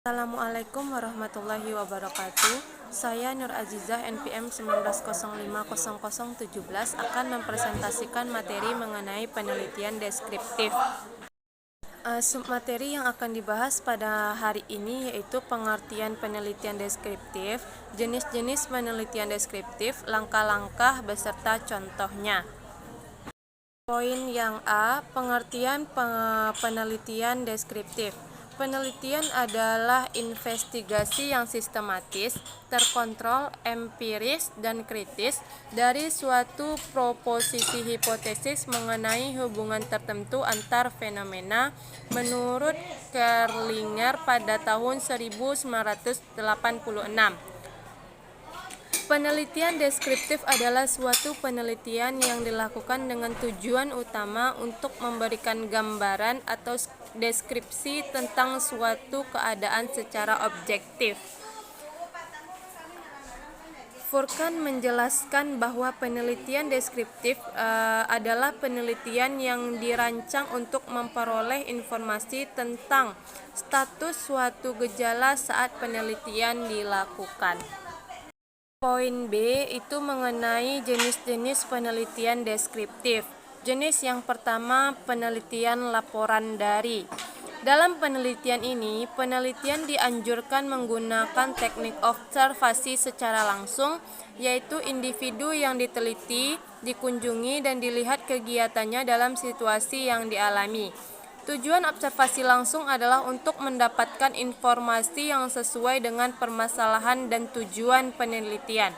Assalamualaikum warahmatullahi wabarakatuh. Saya Nur Azizah NPM 19050017 akan mempresentasikan materi mengenai penelitian deskriptif. Submateri yang akan dibahas pada hari ini yaitu pengertian penelitian deskriptif, jenis-jenis penelitian deskriptif, langkah-langkah beserta contohnya. Poin yang A, pengertian penelitian deskriptif. Penelitian adalah investigasi yang sistematis, terkontrol, empiris, dan kritis dari suatu proposisi hipotesis mengenai hubungan tertentu antar fenomena menurut Kerlinger pada tahun 1986. Penelitian deskriptif adalah suatu penelitian yang dilakukan dengan tujuan utama untuk memberikan gambaran atau deskripsi tentang suatu keadaan secara objektif. Furkan menjelaskan bahwa penelitian deskriptif adalah penelitian yang dirancang untuk memperoleh informasi tentang status suatu gejala saat penelitian dilakukan. Poin B itu mengenai jenis-jenis penelitian deskriptif. Jenis yang pertama, penelitian laporan dari. Dalam penelitian ini, penelitian dianjurkan menggunakan teknik observasi secara langsung, yaitu individu yang diteliti, dikunjungi, dan dilihat kegiatannya dalam situasi yang dialami. Tujuan observasi langsung adalah untuk mendapatkan informasi yang sesuai dengan permasalahan dan tujuan penelitian.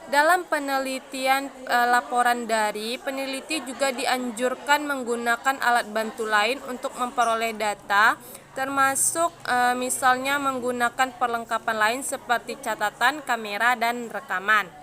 Dalam penelitian laporan dari, peneliti juga dianjurkan menggunakan alat bantu lain untuk memperoleh data, termasuk misalnya menggunakan perlengkapan lain seperti catatan, kamera, dan rekaman.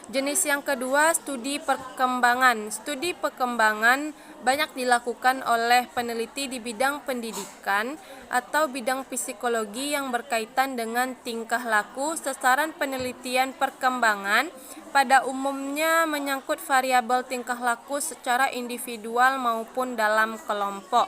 Jenis yang kedua, studi perkembangan. Studi perkembangan banyak dilakukan oleh peneliti di bidang pendidikan atau bidang psikologi yang berkaitan dengan tingkah laku. Sasaran penelitian perkembangan pada umumnya menyangkut variabel tingkah laku secara individual maupun dalam kelompok.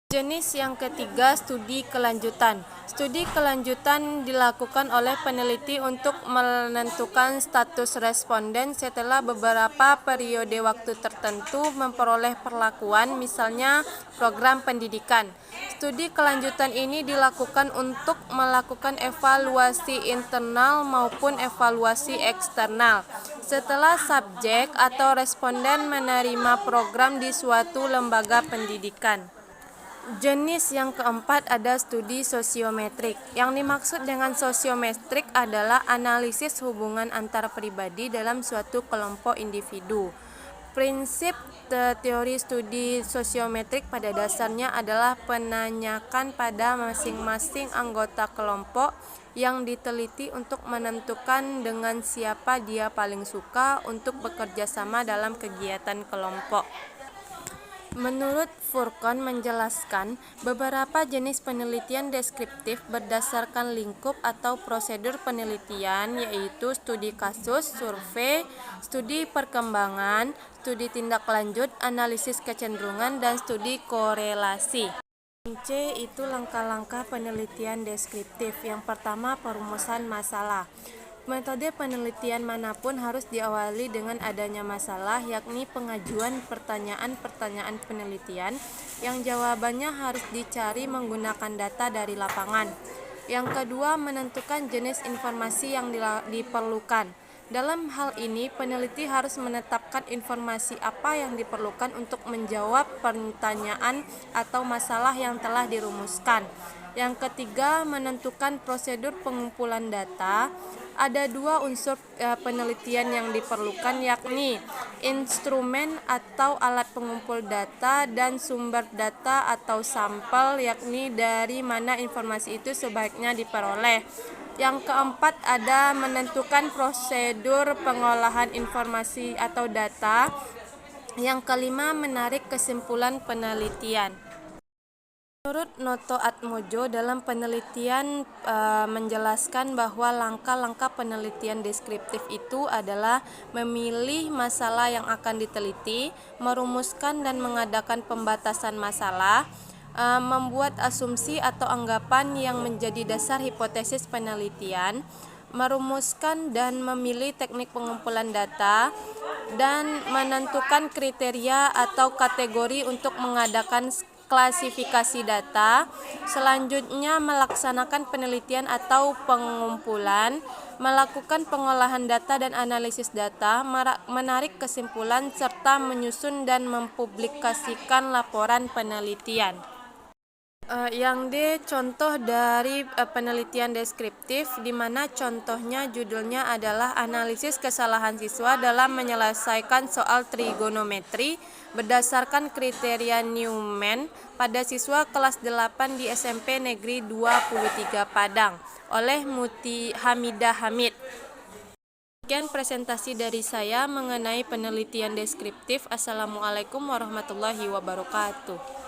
Jenis yang ketiga, studi kelanjutan. Studi kelanjutan dilakukan oleh peneliti untuk menentukan status responden setelah beberapa periode waktu tertentu memperoleh perlakuan, misalnya program pendidikan. Studi kelanjutan ini dilakukan untuk melakukan evaluasi internal maupun evaluasi eksternal setelah subjek atau responden menerima program di suatu lembaga pendidikan. Jenis yang keempat ada studi sosiometrik. Yang dimaksud dengan sosiometrik adalah analisis hubungan antar pribadi dalam suatu kelompok individu. Prinsip teori studi sosiometrik pada dasarnya adalah penanyakan pada masing-masing anggota kelompok yang diteliti untuk menentukan dengan siapa dia paling suka untuk bekerja sama dalam kegiatan kelompok. Menurut Furkan menjelaskan, beberapa jenis penelitian deskriptif berdasarkan lingkup atau prosedur penelitian, yaitu studi kasus, survei, studi perkembangan, studi tindak lanjut, analisis kecenderungan, dan studi korelasi. C itu langkah-langkah penelitian deskriptif. Yang pertama, perumusan masalah. Metode penelitian manapun harus diawali dengan adanya masalah, yakni pengajuan pertanyaan-pertanyaan penelitian yang jawabannya harus dicari menggunakan data dari lapangan. Yang kedua, menentukan jenis informasi yang diperlukan. Dalam hal ini, peneliti harus menetapkan informasi apa yang diperlukan untuk menjawab pertanyaan atau masalah yang telah dirumuskan. Yang ketiga, menentukan prosedur pengumpulan data. Ada dua unsur penelitian yang diperlukan, yakni instrumen atau alat pengumpul data dan sumber data atau sampel, yakni dari mana informasi itu sebaiknya diperoleh. Yang keempat ada menentukan prosedur pengolahan informasi atau data. Yang kelima, menarik kesimpulan penelitian. Menurut Noto Atmojo, dalam penelitian menjelaskan bahwa langkah-langkah penelitian deskriptif itu adalah memilih masalah yang akan diteliti, merumuskan dan mengadakan pembatasan masalah, membuat asumsi atau anggapan yang menjadi dasar hipotesis penelitian, merumuskan dan memilih teknik pengumpulan data, dan menentukan kriteria atau kategori untuk mengadakan klasifikasi data. Selanjutnya, melaksanakan penelitian atau pengumpulan, melakukan pengolahan data dan analisis data, menarik kesimpulan, serta menyusun dan mempublikasikan laporan penelitian. Yang D, contoh dari penelitian deskriptif, di mana contohnya judulnya adalah analisis kesalahan siswa dalam menyelesaikan soal trigonometri berdasarkan kriteria Newman pada siswa kelas 8 di SMP Negeri 23 Padang oleh Muti Hamidah Hamid. Sekian presentasi dari saya mengenai penelitian deskriptif. Assalamualaikum warahmatullahi wabarakatuh.